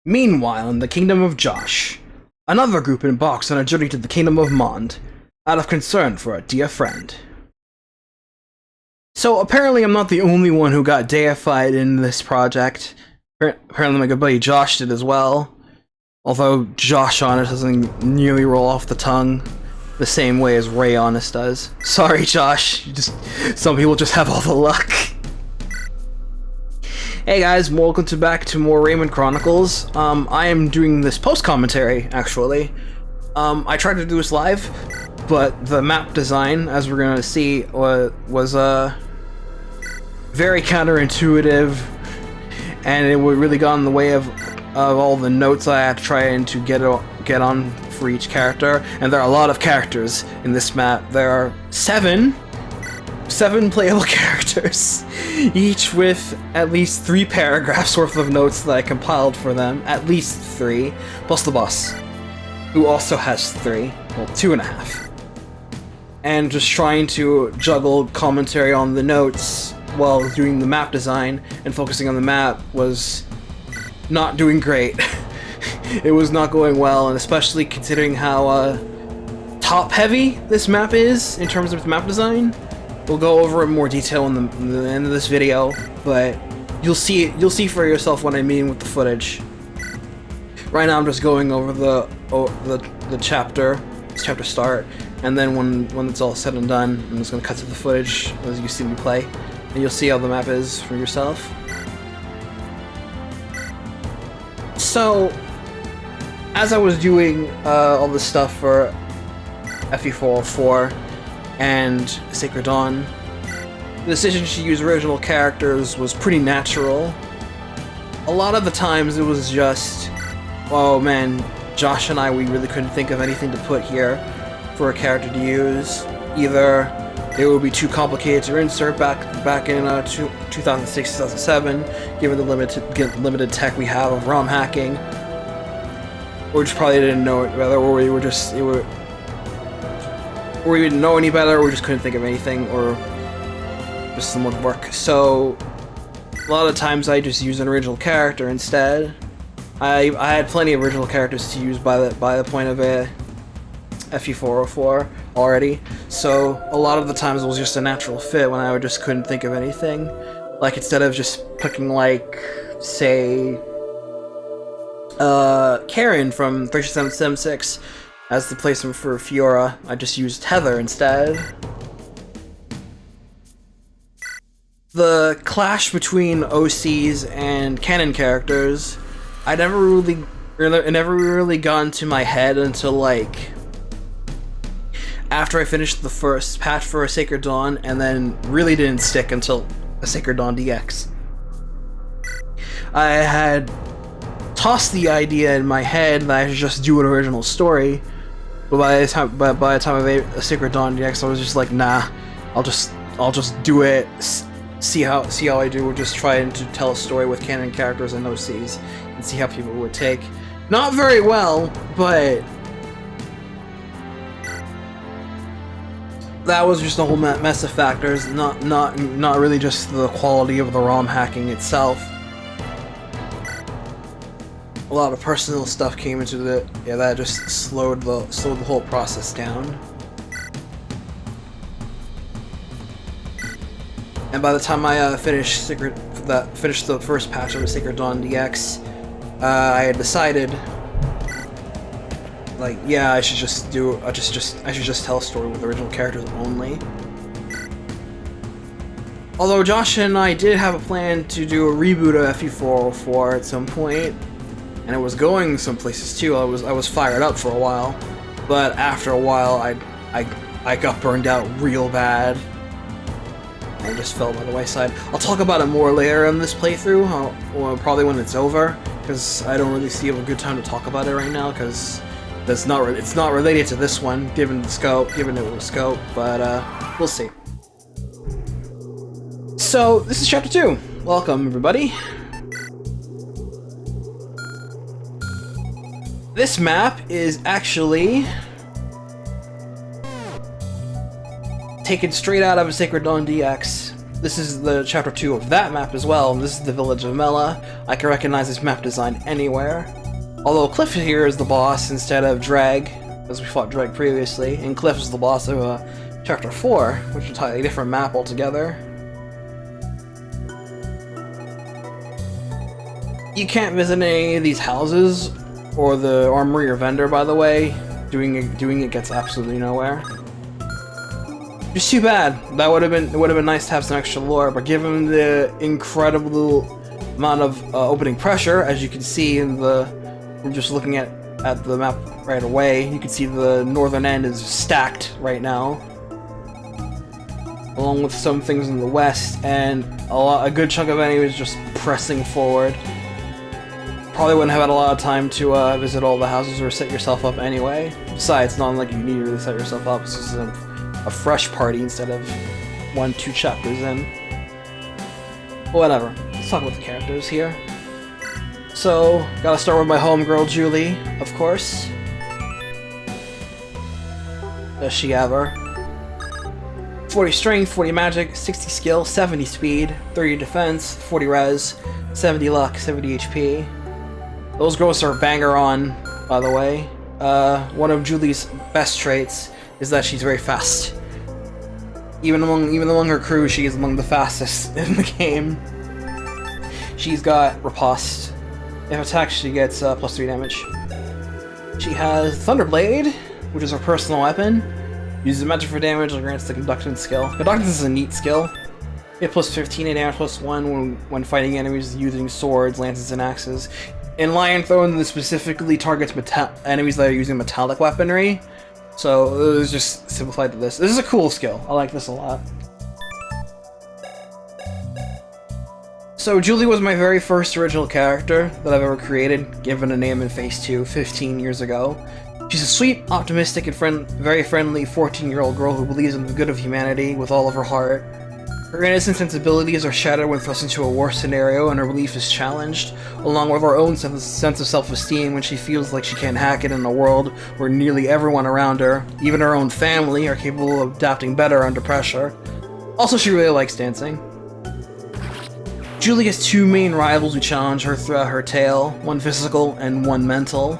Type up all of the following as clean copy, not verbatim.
Meanwhile, in the kingdom of Josh, another group embarks on a journey to the kingdom of Mond, out of concern for a dear friend. So apparently I'm not the only one who got deified in this project. Apparently my good buddy Josh did as well. Although Josh Honest doesn't nearly roll off the tongue the same way as Ray Honest does. Sorry Josh, some people just have all the luck. Hey guys, welcome back to more Raymond Chronicles. I am doing this post-commentary, actually. I tried to do this live, but the map design, as we're gonna see, was very counterintuitive, and it would really got in the way of all the notes I had to try and to get on for each character. And there are a lot of characters in this map. There are seven playable characters, each with at least 3 paragraphs worth of notes that I compiled for them, at least 3, plus the boss, who also has 3, well, 2.5. And just trying to juggle commentary on the notes while doing the map design and focusing on the map was not doing great. It was not going well, and especially considering how top-heavy this map is in terms of map design. We'll go over in more detail in the end of this video, but you'll see for yourself what I mean with the footage. Right now I'm just going over the chapter start, and then when it's all said and done, I'm just gonna cut to the footage as you see me play, and you'll see how the map is for yourself. So, as I was doing all this stuff for MK404 and Sacred Dawn, the decision to use original characters was pretty natural. A lot of the times it was just, oh man, Josh and I, we really couldn't think of anything to put here for a character to use. Either it would be too complicated to insert back in 2006-2007, given the limited tech we have of ROM hacking, or just probably didn't know it better, or we didn't know any better, or we just couldn't think of anything, or just some would work. So a lot of times I just use an original character instead. I had plenty of original characters to use by the point of MK404 already, so a lot of the times it was just a natural fit when I just couldn't think of anything. Like, instead of just picking, like, say, Karen from 3776 as the placement for Fiora, I just used Heather instead. The clash between OCs and canon characters, it never really got into my head until, like, after I finished the first patch for a Sacred Dawn, and then really didn't stick until a Sacred Dawn DX. I had tossed the idea in my head that I should just do an original story, but by the time I made a Sacred Dawn DX, I was just like, nah, I'll just do it. See how I do. We'll just try to tell a story with canon characters and OCs and see how people would take. Not very well, but that was just a whole mess of factors, not really just the quality of the ROM hacking itself. A lot of personal stuff came into that just slowed the whole process down. And by the time I finished the first patch of the Sacred Dawn DX, I had decided, like, yeah, I should just tell a story with original characters only. Although Josh and I did have a plan to do a reboot of MK404 at some point, and it was going some places too. I was fired up for a while, but after a while, I got burned out real bad, and just fell by the wayside. I'll talk about it more later in this playthrough, probably when it's over, because I don't really see a good time to talk about it right now, because it's not related to this one, given it was scope, but we'll see. So, this is chapter 2. Welcome, everybody. This map is actually taken straight out of a Sacred Dawn DX. This is the chapter 2 of that map as well. This is the village of Mela. I can recognize this map design anywhere. Although Cliff here is the boss instead of Drag, as we fought Drag previously, and Cliff is the boss of chapter 4, which is a entirely different map altogether. You can't visit any of these houses or the armory or vendor, by the way. Doing it gets absolutely nowhere. Just too bad. It would have been nice to have some extra lore, but given the incredible amount of opening pressure, as you can see in from just looking at the map right away, you can see the northern end is stacked right now, along with some things in the west, and a good chunk of enemies just pressing forward. Probably wouldn't have had a lot of time to visit all the houses or set yourself up anyway. Besides, it's not like you need to really set yourself up. It's just a fresh party instead of 1-2 chapters in. Whatever. Let's talk about the characters here. So, gotta start with my homegirl Julie, of course. Does she ever? 40 strength, 40 magic, 60 skill, 70 speed, 30 defense, 40 res, 70 luck, 70 HP. Those girls are banger on, by the way. One of Julie's best traits is that she's very fast. Even among her crew, she is among the fastest in the game. She's got Riposte. If attacked, she gets +3 damage. She has Thunderblade, which is her personal weapon. Uses magic for damage and grants the Conductance skill. Conductance is a neat skill. It +15 damage +1 when fighting enemies using swords, lances, and axes. In Lion Throne, this specifically targets enemies that are using metallic weaponry, so it was just simplified to this. This is a cool skill. I like this a lot. So Julie was my very first original character that I've ever created, given a name and face to 15 years ago. She's a sweet, optimistic, and very friendly 14-year-old girl who believes in the good of humanity with all of her heart. Her innocent sensibilities are shattered when thrust into a war scenario and her belief is challenged, along with her own sense of self-esteem when she feels like she can't hack it in a world where nearly everyone around her, even her own family, are capable of adapting better under pressure. Also, she really likes dancing. Julie has two main rivals who challenge her throughout her tale, one physical and one mental.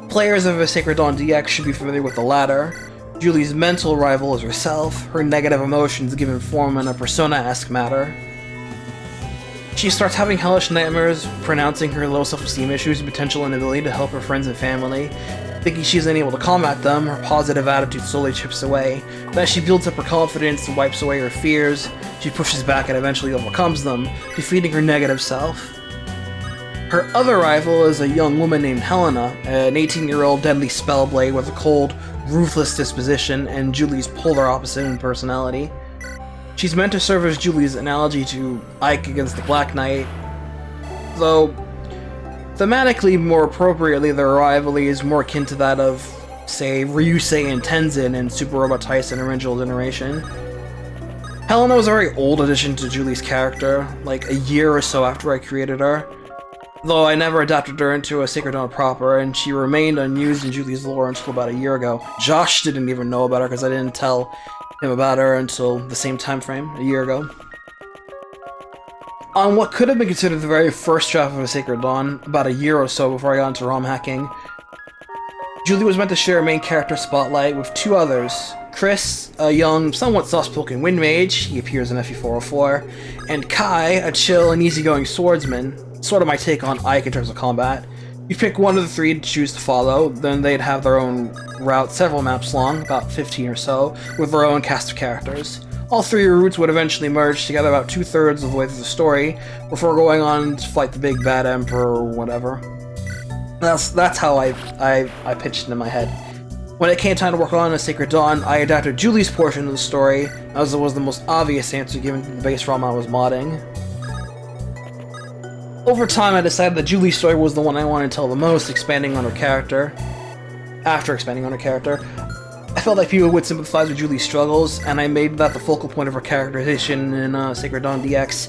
Players of a Sacred Dawn DX should be familiar with the latter. Julie's mental rival is herself, her negative emotions given form in a persona-esque matter. She starts having hellish nightmares, pronouncing her low self-esteem issues and potential inability to help her friends and family. Thinking she's unable to combat them, her positive attitude slowly chips away. But as she builds up her confidence and wipes away her fears, she pushes back and eventually overcomes them, defeating her negative self. Her other rival is a young woman named Helena, an 18-year-old deadly spellblade with a cold, ruthless disposition and Julie's polar opposite in personality. She's meant to serve as Julie's analogy to Ike against the Black Knight, though thematically, more appropriately, their rivalry is more akin to that of, say, Ryusei and Tenzin in Super Robot Tyson Original Generation. Helena was a very old addition to Julie's character, like a year or so after I created her. Though I never adapted her into a Sacred Dawn proper, and she remained unused in Julie's lore until about a year ago. Josh didn't even know about her because I didn't tell him about her until the same time frame, a year ago. On what could have been considered the very first draft of a Sacred Dawn, about a year or so before I got into ROM hacking, Julie was meant to share a main character spotlight with two others. Chris, a young, somewhat soft-spoken wind mage, he appears in MK404, and Kai, a chill and easygoing swordsman. Sort of my take on Ike in terms of combat. You pick one of the three to choose to follow, then they'd have their own route several maps long, about 15 or so, with their own cast of characters. All three routes would eventually merge together about 2/3 of the way through the story, before going on to fight the big bad emperor or whatever. That's how I pitched it in my head. When it came time to work on a Sacred Dawn, I adapted Julie's portion of the story, as it was the most obvious answer given to the base ROM I was modding. Over time, I decided that Julie's story was the one I wanted to tell the most, expanding on her character. After expanding on her character, I felt like people would sympathize with Julie's struggles, and I made that the focal point of her characterization in Sacred Dawn DX,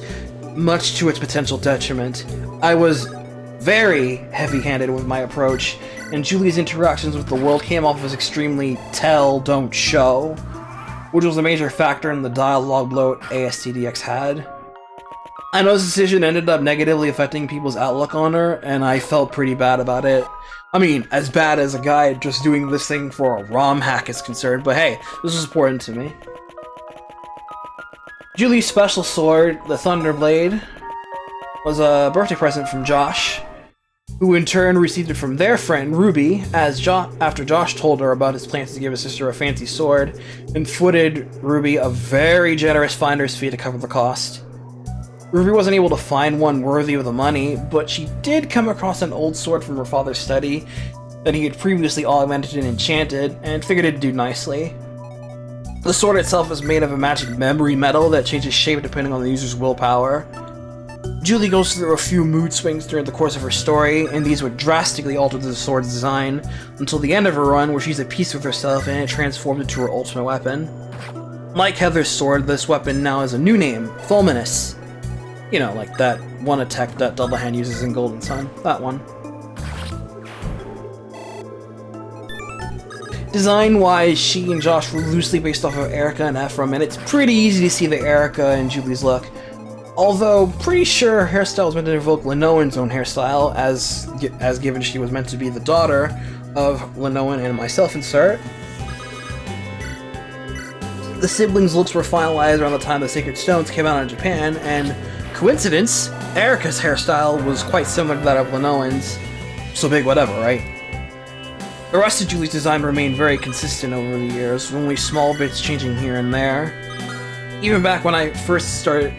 much to its potential detriment. I was very heavy-handed with my approach, and Julie's interactions with the world came off as extremely tell, don't show. which was a major factor in the dialogue bloat ASTDX had. I know this decision ended up negatively affecting people's outlook on her, and I felt pretty bad about it. I mean, as bad as a guy just doing this thing for a ROM hack is concerned, but hey, this was important to me. Julie's special sword, the Thunderblade, was a birthday present from Josh, who in turn received it from their friend Ruby, after Josh told her about his plans to give his sister a fancy sword, and footed Ruby a very generous finder's fee to cover the cost. Ruby wasn't able to find one worthy of the money, but she did come across an old sword from her father's study that he had previously augmented and enchanted, and figured it'd do nicely. The sword itself is made of a magic memory metal that changes shape depending on the user's willpower. Julie goes through a few mood swings during the course of her story, and these would drastically alter the sword's design until the end of her run, where she's at peace with herself and it transforms into her ultimate weapon. Like Heather's sword, this weapon now has a new name, Fulminous. You know, like that one attack that Double Hand uses in Golden Sun. That one. Design-wise, she and Josh were loosely based off of Erica and Ephraim, and it's pretty easy to see the Erica and Julie's look. Although, pretty sure her hairstyle was meant to evoke Linoan's own hairstyle, as given she was meant to be the daughter of Linoan and myself insert. The siblings' looks were finalized around the time the Sacred Stones came out in Japan, and coincidence, Erica's hairstyle was quite similar to that of Linoan's, so big whatever, right? The rest of Julie's design remained very consistent over the years, with only small bits changing here and there. Even back when I first started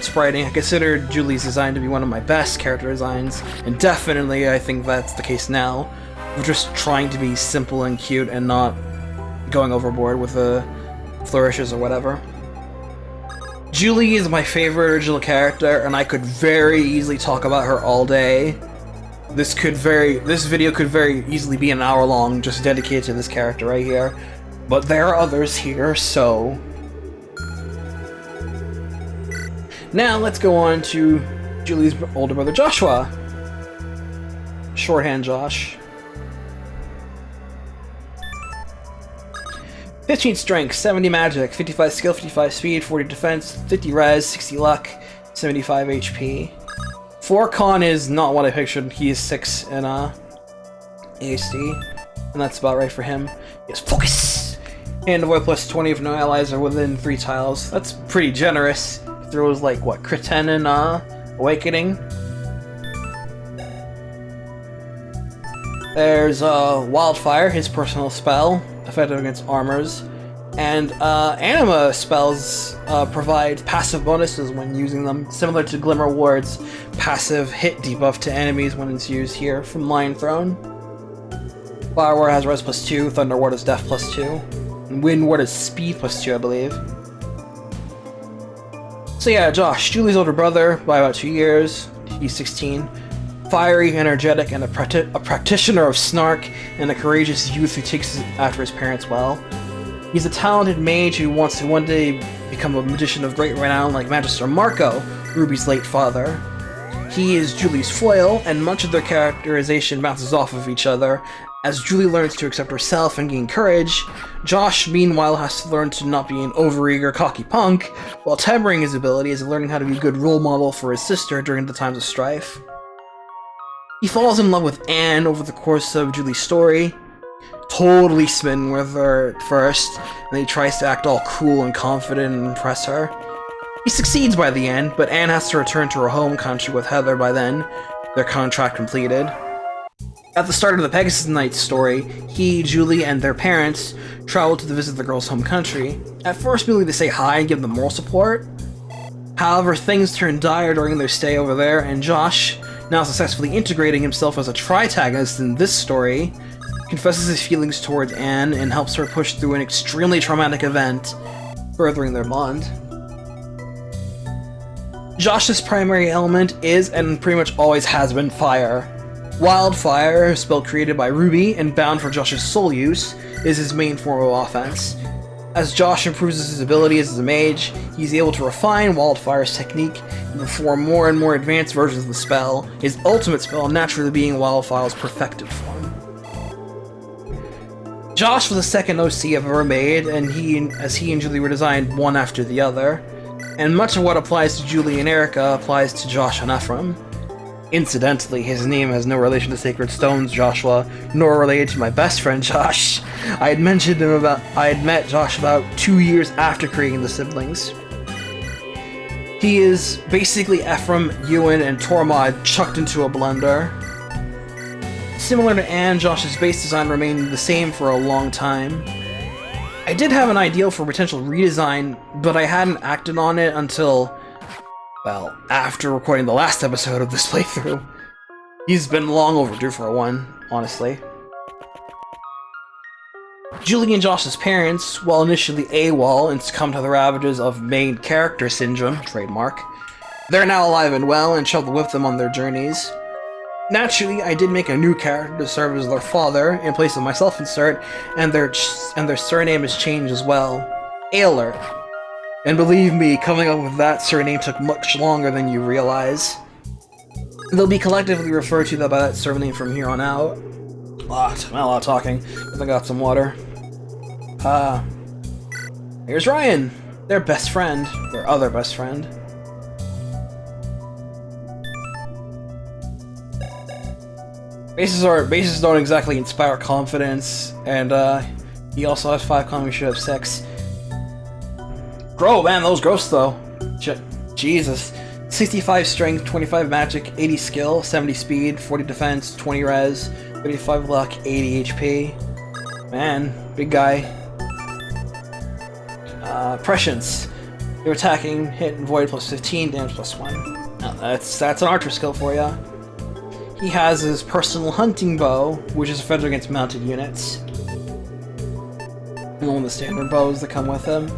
spriting, I considered Julie's design to be one of my best character designs, and definitely I think that's the case now. We're just trying to be simple and cute and not going overboard with the flourishes or whatever. Julie is my favorite original character, and I could very easily talk about her all day. This video could very easily be an hour long, just dedicated to this character right here. But there are others here, so... Now let's go on to Julie's older brother Joshua. Shorthand Josh. 15 strength, 70 magic, 55 skill, 55 speed, 40 defense, 50 res, 60 luck, 75 HP. 4 con is not what I pictured. He is 6 in ASD, and that's about right for him. He has focus! And avoid plus 20 if no allies are within 3 tiles. That's pretty generous. He throws like, what, crit 10 in Awakening? There's Wildfire, his personal spell, effective against armors. And anima spells provide passive bonuses when using them, similar to Glimmer Ward's passive hit debuff to enemies when it's used here from Lion Throne. Fire Ward has res plus 2, Thunder Ward is def plus 2, and Wind Ward is speed plus 2, I believe. So yeah, Josh, Julie's older brother by about 2 years. He's 16. Fiery, energetic, and a practitioner of snark, and a courageous youth who takes after his parents well. He's a talented mage who wants to one day become a magician of great renown like Magister Marco, Ruby's late father. He is Julie's foil, and much of their characterization bounces off of each other. As Julie learns to accept herself and gain courage, Josh meanwhile has to learn to not be an overeager, cocky punk, while tempering his abilities and learning how to be a good role model for his sister during the times of strife. He falls in love with Anne over the course of Julie's story, totally smitten with her at first, and he tries to act all cool and confident and impress her. He succeeds by the end, but Anne has to return to her home country with Heather by then, their contract completed. At the start of the Pegasus Knights story, he, Julie, and their parents travel to visit the girls' home country, at first merely to say hi and give them moral support. However, things turn dire during their stay over there, and Josh, now successfully integrating himself as a tritagonist in this story, confesses his feelings towards Anne and helps her push through an extremely traumatic event, furthering their bond. Josh's primary element is, and pretty much always has been, fire. Wildfire, a spell created by Ruby and bound for Josh's sole use, is his main form of offense. As Josh improves his abilities as a mage, he's able to refine Wildfire's technique and perform more and more advanced versions of the spell, his ultimate spell naturally being Wildfire's perfected form. Josh was the second OC I've ever made, and he and Julie were designed one after the other. And much of what applies to Julie and Erica applies to Josh and Ephraim. Incidentally, his name has no relation to Sacred Stones Joshua, nor related to my best friend Josh. I had met Josh about 2 years after creating the siblings. He is basically Ephraim, Ewan, and Tormod chucked into a blender. Similar to Anne, Josh's base design remained the same for a long time. I did have an idea for potential redesign, but I hadn't acted on it until, well, after recording the last episode of this playthrough. He's been long overdue for one, honestly. Julie and Josh's parents, while initially AWOL and succumbed to the ravages of main character syndrome, trademark, they're now alive and well and shall with them on their journeys. Naturally, I did make a new character to serve as their father in place of my self-insert, and their surname is changed as well. Aylert. And believe me, coming up with that surname took much longer than you realize. They'll be collectively referred to by that surname from here on out. Not a lot of talking, because I got some water. Here's Ryan, their best friend, their other best friend. Bases don't exactly inspire confidence, and he also has 5 con, we should have 6. Grow, man, those gross though. Jesus. 65 strength, 25 magic, 80 skill, 70 speed, 40 defense, 20 res, 35 luck, 80 HP. Man, big guy. Prescience. You're attacking, hit and void plus 15, damage plus 1. Now that's an archer skill for ya. He has his personal hunting bow, which is effective against mounted units. And one of the standard bows that come with him.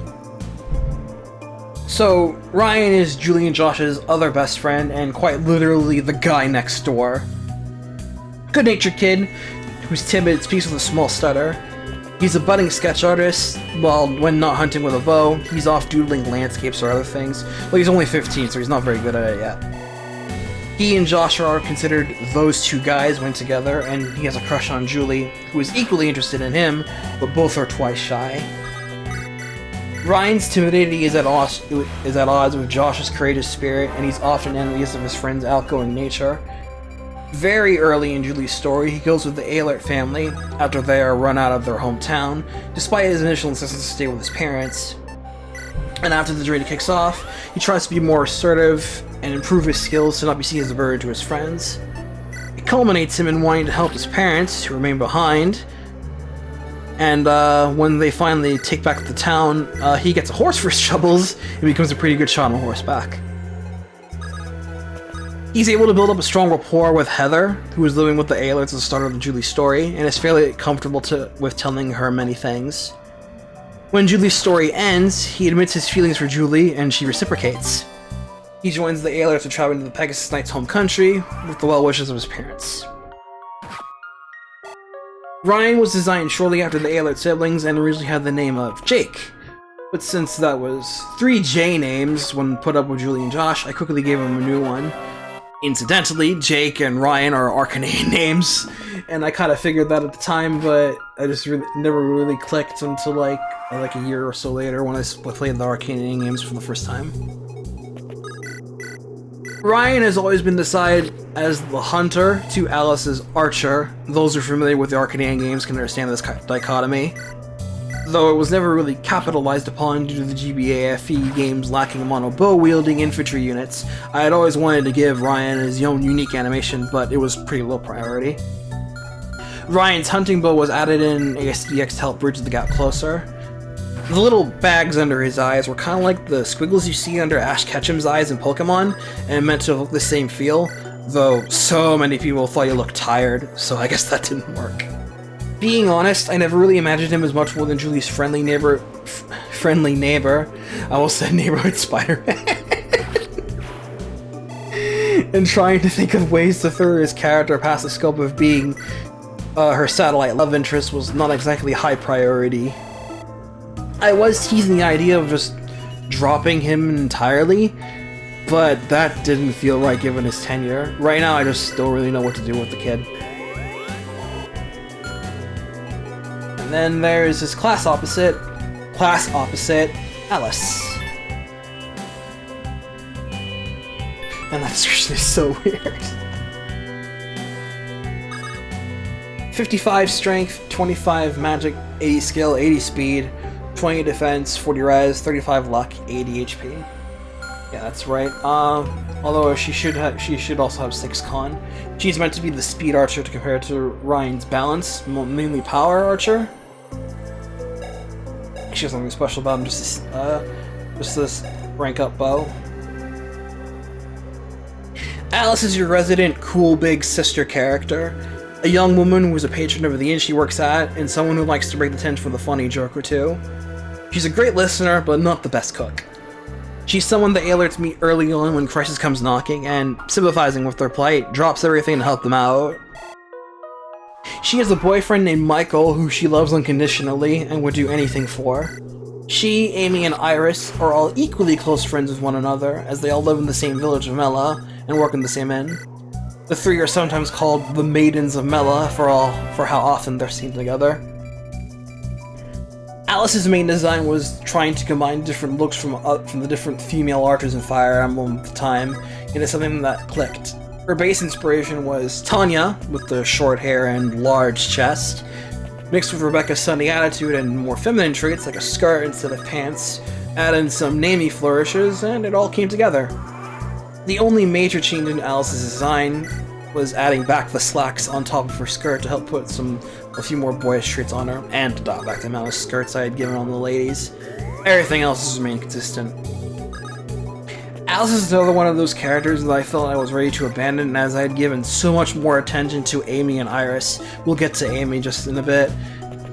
So, Ryan is Julie and Josh's other best friend, and quite literally the guy next door. Good-natured kid, who's timid, speaks with a small stutter. He's a budding sketch artist, while when not hunting with a bow, he's off doodling landscapes or other things. Well, he's only 15, so he's not very good at it yet. He and Josh are considered those two guys when together, and he has a crush on Julie, who is equally interested in him, but both are twice shy. Ryan's timidity is at odds with Josh's creative spirit, and he's often envious of his friend's outgoing nature. Very early in Julie's story, he goes with the Aylert family after they are run out of their hometown, despite his initial insistence to stay with his parents. And after the journey kicks off, he tries to be more assertive and improve his skills to not be seen as a burden to his friends. It culminates him in wanting to help his parents, who remain behind. And when they finally take back the town, he gets a horse for his troubles and becomes a pretty good shot on horseback. He's able to build up a strong rapport with Heather, who is living with the Aylerts at the start of the Julie story, and is fairly comfortable with telling her many things. When Julie's story ends, he admits his feelings for Julie, and she reciprocates. He joins the Aylerts to travel into the Pegasus Knight's home country with the well wishes of his parents. Ryan was designed shortly after the Aylert siblings and originally had the name of Jake. But since that was 3 J names when put up with Julie and Josh, I quickly gave him a new one. Incidentally, Jake and Ryan are Arcanine names, and I kind of figured that at the time, but I just never really clicked until like a year or so later when I played the Arcanine games for the first time. Ryan has always been decided as the hunter to Alice's archer. Those who are familiar with the Arcanine games can understand this dichotomy. Though it was never really capitalized upon due to the GBAFE games lacking mono bow-wielding infantry units, I had always wanted to give Ryan his own unique animation, but it was pretty low priority. Ryan's hunting bow was added in ASDX to help bridge the gap closer. The little bags under his eyes were kind of like the squiggles you see under Ash Ketchum's eyes in Pokemon, and meant to look the same feel, though so many people thought he looked tired, so I guess that didn't work. Being honest, I never really imagined him as much more than Julie's friendly neighbor. I almost said neighborhood Spider-Man. And trying to think of ways to throw his character past the scope of being her satellite love interest was not exactly high priority. I was teasing the idea of just dropping him entirely, but that didn't feel right given his tenure. Right now, I just don't really know what to do with the kid. And then there's his class opposite, Alice. And that's actually so weird. 55 strength, 25 magic, 80 skill, 80 speed, 20 defense, 40 res, 35 luck, 80 HP. Yeah, that's right. Although she should also have 6 con. She's meant to be the speed archer to compare to Ryan's balance, mainly power archer. She has nothing special about him, just this rank up bow. Alice is your resident cool big sister character. A young woman who is a patron of the inn she works at, and someone who likes to break the tension with a funny joke or two. She's a great listener, but not the best cook. She's someone that alerts me early on when crisis comes knocking, and, sympathizing with their plight, drops everything to help them out. She has a boyfriend named Michael who she loves unconditionally and would do anything for. She, Amy, and Iris are all equally close friends with one another, as they all live in the same village of Mela and work in the same inn. The three are sometimes called the Maidens of Mela for how often they're seen together. Alice's main design was trying to combine different looks from the different female archers in Fire Emblem at the time into something that clicked. Her base inspiration was Tanya, with the short hair and large chest, mixed with Rebecca's sunny attitude and more feminine traits like a skirt instead of pants, add in some namey flourishes, and it all came together. The only major change in Alice's design was adding back the slacks on top of her skirt to help put a few more boyish traits on her, and to dial back the amount of skirts I had given on the ladies. Everything else has remained consistent. Alice is another one of those characters that I felt I was ready to abandon, as I had given so much more attention to Amy and Iris. We'll get to Amy just in a bit.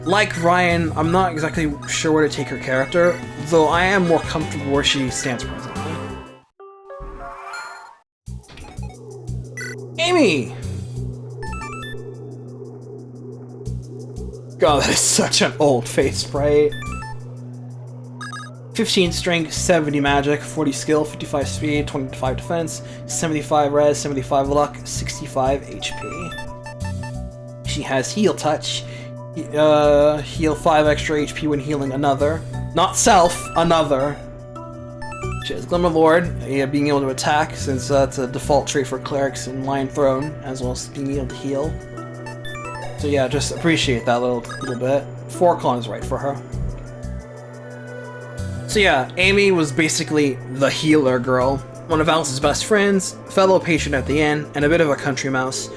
Like Ryan, I'm not exactly sure where to take her character, though I am more comfortable where she stands presently. Amy! God, that is such an old face sprite. 15 strength, 70 magic, 40 skill, 55 speed, 25 defense, 75 res, 75 luck, 65 HP. She has heal touch, heal 5 extra HP when healing another. Not self, another. She has Glimmer Lord, being able to attack, since that's a default trait for clerics in Lion Throne, as well as being able to heal. So yeah, just appreciate that little bit. 4 con is right for her. So yeah, Amy was basically the healer girl, one of Alice's best friends, fellow patron at the inn, and a bit of a country mouse.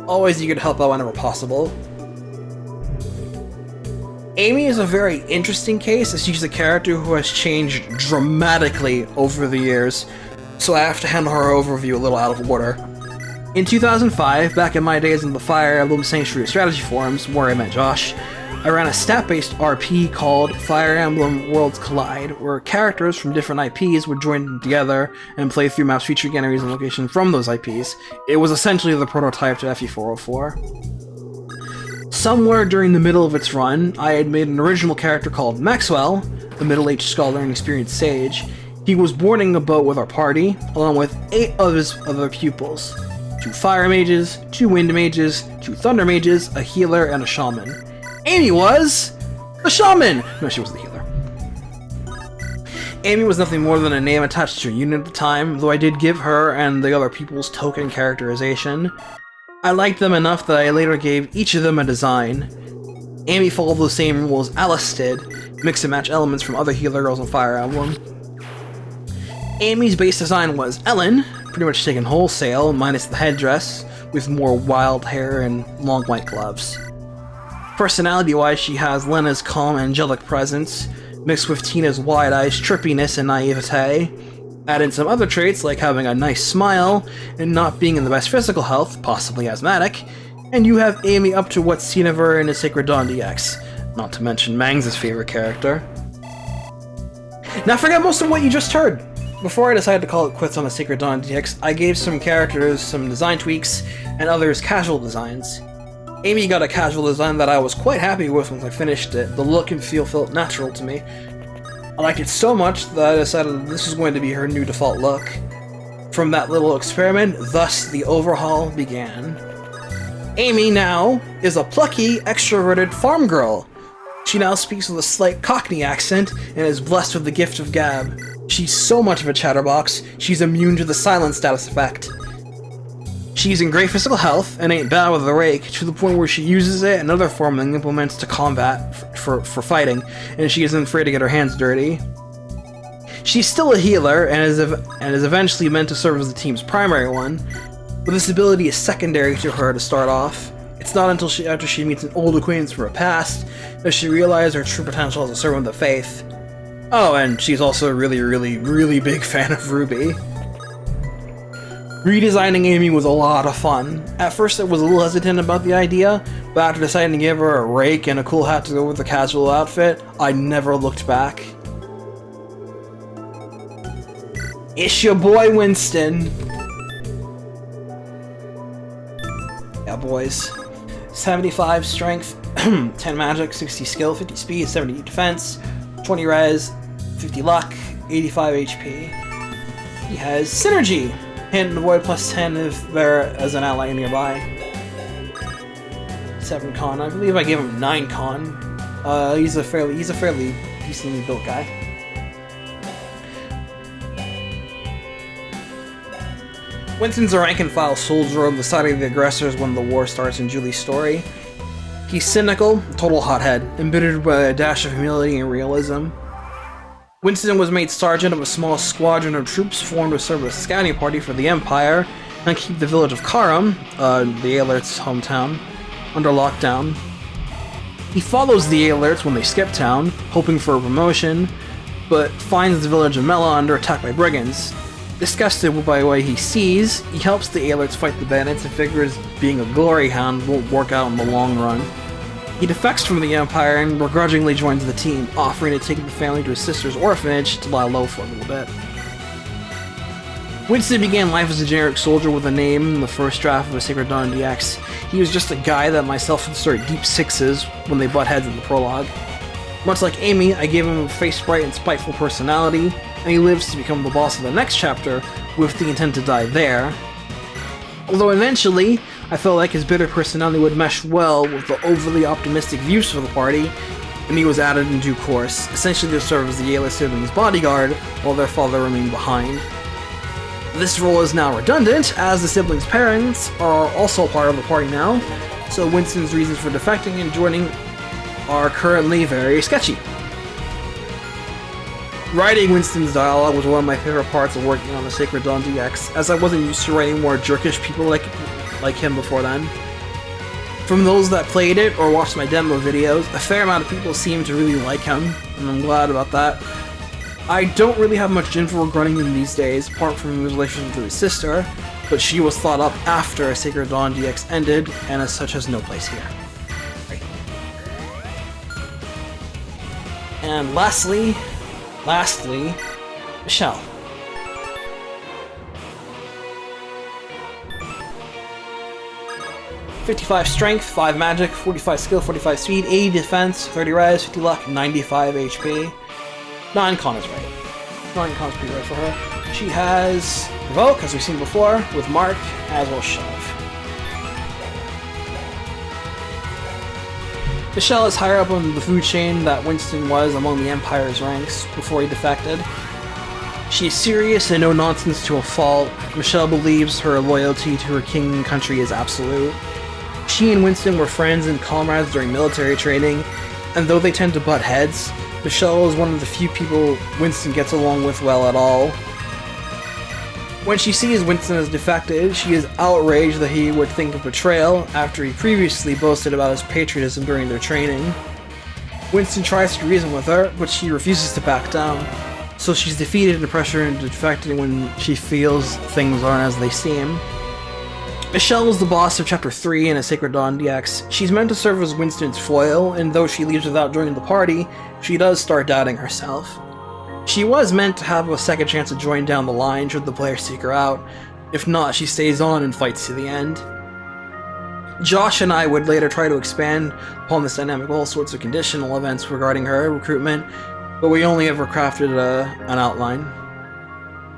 Always eager to help out whenever possible. Amy is a very interesting case, as she's a character who has changed dramatically over the years, so I have to handle her overview a little out of order. In 2005, back in my days in the Fire Emblem Sanctuary strategy forums, where I met Josh, I ran a stat-based RP called Fire Emblem Worlds Collide, where characters from different IPs would join together and play through maps featuring enemies and locations from those IPs. It was essentially the prototype to MK404. Somewhere during the middle of its run, I had made an original character called Maxwell, a middle-aged scholar and experienced sage. He was boarding a boat with our party, along with 8 of his other pupils. 2 fire mages, 2 wind mages, 2 thunder mages, a healer, and a shaman. Amy was a shaman! No, she was the healer. Amy was nothing more than a name attached to a unit at the time, though I did give her and the other pupils token characterization. I liked them enough that I later gave each of them a design. Amy followed the same rules Alice did, mix and match elements from other healer girls in Fire Emblem. Amy's base design was Ellen, pretty much taken wholesale, minus the headdress, with more wild hair and long white gloves. Personality-wise, she has Lena's calm, angelic presence, mixed with Tina's wide eyes, trippiness, and naivete. Add in some other traits, like having a nice smile, and not being in the best physical health, possibly asthmatic, and you have Amy up to what's seen of her in a Sacred Dawn DX, not to mention Mangs' favorite character. Now forget most of what you just heard! Before I decided to call it quits on the Sacred Dawn DX, I gave some characters some design tweaks, and others casual designs. Amy got a casual design that I was quite happy with once I finished it. The look and feel felt natural to me. I liked it so much that I decided that this was going to be her new default look. From that little experiment, thus the overhaul began. Amy now is a plucky, extroverted farm girl. She now speaks with a slight Cockney accent and is blessed with the gift of gab. She's so much of a chatterbox, she's immune to the silent status effect. She's in great physical health and ain't bad with a rake, to the point where she uses it and other farming implements to combat for fighting, and she isn't afraid to get her hands dirty. She's still a healer and is eventually meant to serve as the team's primary one, but this ability is secondary to her to start off. It's not until after she meets an old acquaintance from her past that she realizes her true potential as a servant of the faith. Oh, and she's also a really big fan of Ruby. Redesigning Amy was a lot of fun. At first I was a little hesitant about the idea, but after deciding to give her a rake and a cool hat to go with the casual outfit, I never looked back. It's your boy Winston. Yeah, boys. 75 strength, 10 magic, 60 skill, 50 speed, 70 defense, 20 res, 50 luck, 85 HP. He has synergy. Hint and avoid plus 10 if there is an ally nearby. 7 con. I believe I gave him 9 con. He's a fairly decently built guy. Winston's a rank-and-file soldier on the side of the aggressors when the war starts in Julie's story. He's cynical, a total hothead, embittered by a dash of humility and realism. Winston was made sergeant of a small squadron of troops formed to serve as a scouting party for the Empire and keep the village of Karam, the Alert's hometown, under lockdown. He follows the Alerts when they skip town, hoping for a promotion, but finds the village of Mela under attack by brigands. Disgusted by what he sees, he helps the Alerts fight the bandits and figures being a glory hound won't work out in the long run. He defects from the Empire and begrudgingly joins the team, offering to take the family to his sister's orphanage to lie low for a little bit. Winston began life as a generic soldier with a name in the first draft of a Sacred Dawn DX. He was just a guy that myself would start deep sixes when they butt heads in the prologue. Much like Amy, I gave him a face-bright and spiteful personality, and he lives to become the boss of the next chapter with the intent to die there. Although eventually, I felt like his bitter personality would mesh well with the overly optimistic views for the party, and he was added in due course, essentially to serve as the Yayla siblings' bodyguard while their father remained behind. This role is now redundant, as the siblings' parents are also part of the party now, so Winston's reasons for defecting and joining are currently very sketchy. Writing Winston's dialogue was one of my favorite parts of working on the Sacred Dawn DX, as I wasn't used to writing more jerkish people like him before then. From those that played it or watched my demo videos, a fair amount of people seem to really like him, and I'm glad about that. I don't really have much info regarding him these days, apart from his relationship to his sister, but she was thought up after Sacred Dawn DX ended, and as such has no place here. Right. And lastly, Michelle. "55 strength, 5 magic, 45 skill, 45 speed, 80 defense, 30 res, 50 luck, 95 HP. 9 con is right. 9 con is pretty right for her. She has Provoke, as we've seen before, with Mark, as well as Shove. Michelle is higher up on the food chain that Winston was among the Empire's ranks before he defected. She is serious and no nonsense to a fault. Michelle believes her loyalty to her king and country is absolute. She and Winston were friends and comrades during military training, and though they tend to butt heads, Michelle is one of the few people Winston gets along with well at all. When she sees Winston has defected, she is outraged that he would think of betrayal after he previously boasted about his patriotism during their training. Winston tries to reason with her, but she refuses to back down, so she's defeated and pressured into defecting when she feels things aren't as they seem. Michelle is the boss of Chapter 3 in a Sacred Dawn DX. She's meant to serve as Winston's foil, and though she leaves without joining the party, she does start doubting herself. She was meant to have a second chance to join down the line should the player seek her out. If not, she stays on and fights to the end. Josh and I would later try to expand upon this dynamic with all sorts of conditional events regarding her recruitment, but we only ever crafted an outline.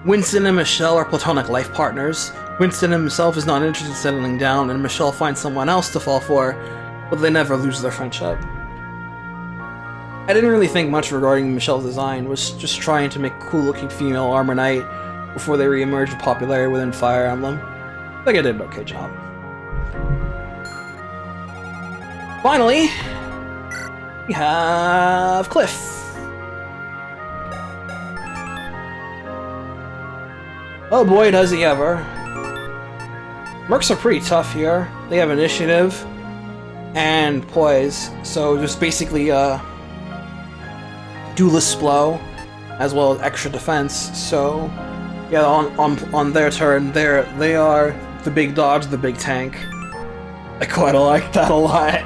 Winston and Michelle are platonic life partners. Winston himself is not interested in settling down, and Michelle finds someone else to fall for, but they never lose their friendship. I didn't really think much regarding Michelle's design, was just trying to make a cool looking female armor knight before they re-emerged in popularity within Fire Emblem. I think I did an okay job. Finally, we have Cliff. Oh boy, does he ever. Mercs are pretty tough here. They have initiative and poise, so just basically duelist blow, as well as extra defense. So yeah, on their turn, they are the big dodge, the big tank. I quite like that a lot.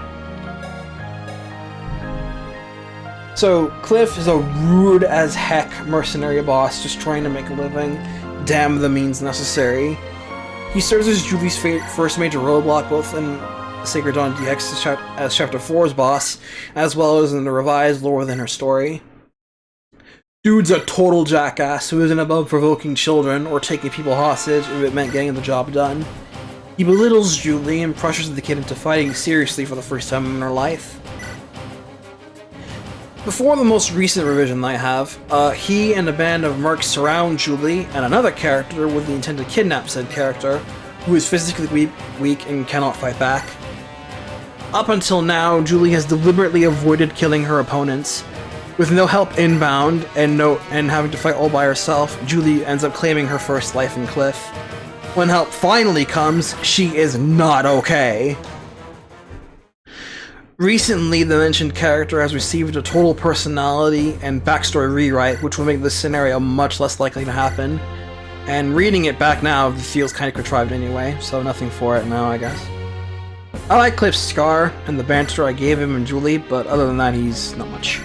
So Cliff is a rude as heck mercenary boss, just trying to make a living. Damn the means necessary. He serves as Julie's first major roadblock, both in Sacred Dawn DX as Chapter 4's boss, as well as in the revised lore within her story. Dude's a total jackass who isn't above provoking children or taking people hostage if it meant getting the job done. He belittles Julie and pressures the kid into fighting seriously for the first time in her life. Before the most recent revision I have, he and a band of mercs surround Julie and another character with the intent to kidnap said character, who is physically weak and cannot fight back. Up until now, Julie has deliberately avoided killing her opponents. With no help inbound and having to fight all by herself, Julie ends up claiming her first life in Cliff. When help finally comes, she is not okay. Recently, the mentioned character has received a total personality and backstory rewrite, which will make this scenario much less likely to happen. And reading it back now feels kind of contrived anyway, so nothing for it now, I guess. I like Cliff's scar and the banter I gave him and Julie, but other than that, he's not much.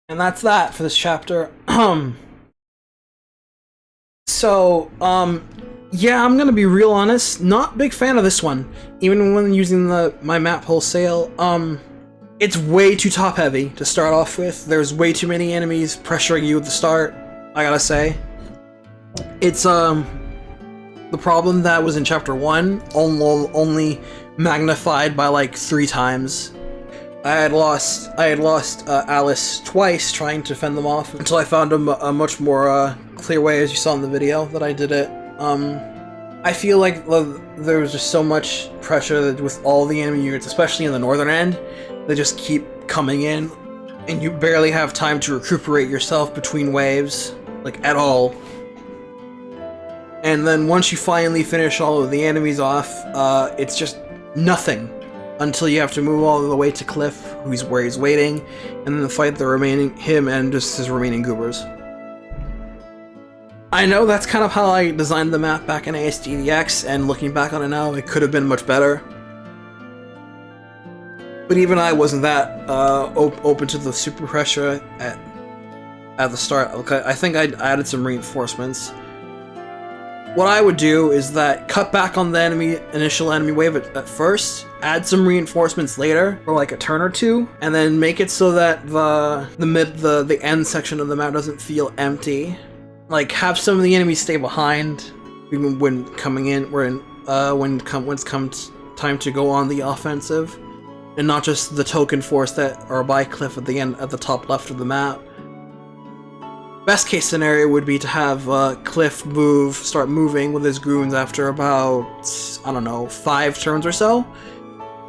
And that's that for this chapter. Yeah, I'm gonna be real honest. Not big fan of this one. Even when using my map wholesale, it's way too top heavy to start off with. There's way too many enemies pressuring you at the start, I gotta say. It's, the problem that was in chapter 1, only magnified by like 3 times. I had lost Alice twice trying to fend them off until I found a much more clear way, as you saw in the video, that I did it I feel like there was just so much pressure with all the enemy units, especially in the northern end. They just keep coming in, and you barely have time to recuperate yourself between waves, like at all. And then once you finally finish all of the enemies off, it's just nothing until you have to move all the way to Cliff, where he's waiting, and then fight him and just his remaining goobers. I know that's kind of how I designed the map back in ASDDX, and looking back on it now, it could have been much better. But even I wasn't that open to the super pressure at the start. Okay, I think I added some reinforcements. What I would do is that cut back on the initial enemy wave at first, add some reinforcements later, for like a turn or two, and then make it so that the end section of the map doesn't feel empty. Like, have some of the enemies stay behind, even when coming in, when it's time to go on the offensive, and not just the token force that are by Cliff at the top left of the map. Best case scenario would be to have Cliff start moving with his goons after about, I don't know, 5 turns or so,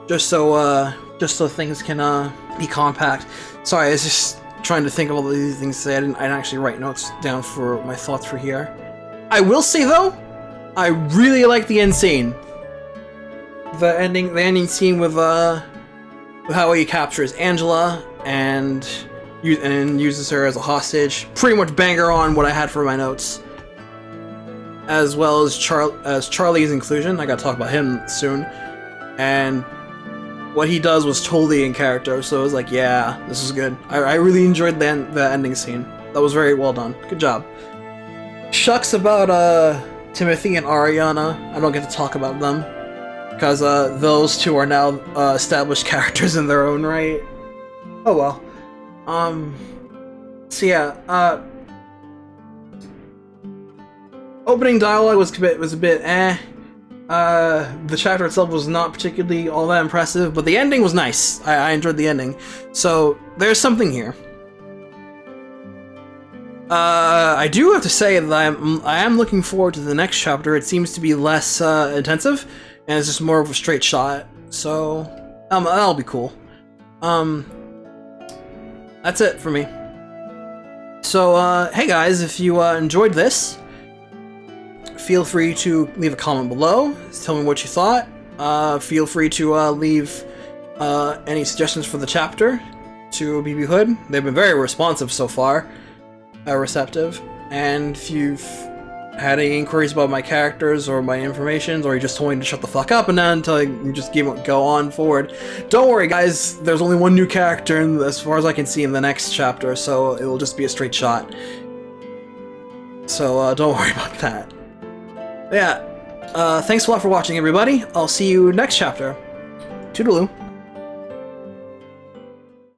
just so things can be compact. Sorry, I was just trying to think of all these things to say. I didn't actually write notes down for my thoughts for here. I will say though, I really like the end scene. The ending scene with how he captures Angela and uses her as a hostage. Pretty much banger on what I had for my notes. As well as Charlie's inclusion. I gotta talk about him soon. And what he does was totally in character, so I was like, yeah, this is good. I really enjoyed the ending scene. That was very well done. Good job. Shucks about Timothy and Ariana. I don't get to talk about them, because those two are now established characters in their own right. Oh well. So yeah, opening dialogue was a bit eh. The chapter itself was not particularly all that impressive, but the ending was nice. I enjoyed the ending. So, there's something here. I do have to say that I am looking forward to the next chapter. It seems to be less intensive, and it's just more of a straight shot. So, that'll be cool. That's it for me. So, hey guys, if you enjoyed this, feel free to leave a comment below, tell me what you thought. Feel free to leave any suggestions for the chapter to BBHood. They've been very responsive so far, receptive. And if you've had any inquiries about my characters or my information, or you just told me to shut the fuck up and then until you just go on forward, don't worry guys, there's only one new character as far as I can see in the next chapter, so it will just be a straight shot. So don't worry about that. But yeah, thanks a lot for watching everybody. I'll see you next chapter. Toodaloo.